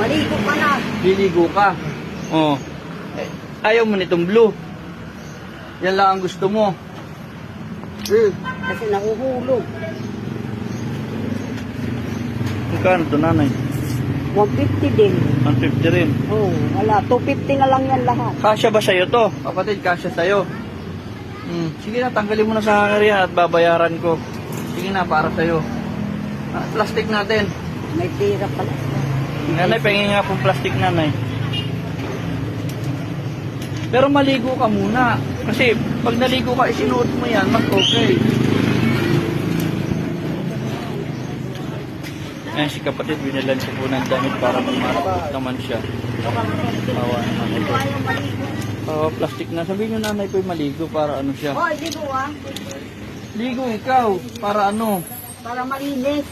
Maligo ka na. Liligo ka. Oh. Eh, ayaw mo nitong blue. Yan lang ang gusto mo. Kasi nahuhulog. Magkano ito, nanay? 150 din. 150 rin. Oh, wala. 250 na lang yan lahat. Kasya ba sa'yo to? Kapatid, kasya sa'yo. Sige na, tanggalin mo na sa area at babayaran ko. Sige na, para sa'yo. Plastic natin. May pera pala. Nanay, pahingin nga pong plastic, nanay. Pero maligo ka muna. Kasi pag naligo ka, isinuot mo yan, mas okay. Ayan si kapatid, binilan siya po ng damit para magmatakot naman siya. Tawa naman ito. Plastic na. Sabihin nyo, nanay po'y maligo para ano siya. Hoy, ligo ah. Ligo ikaw, para ano? Para malinis.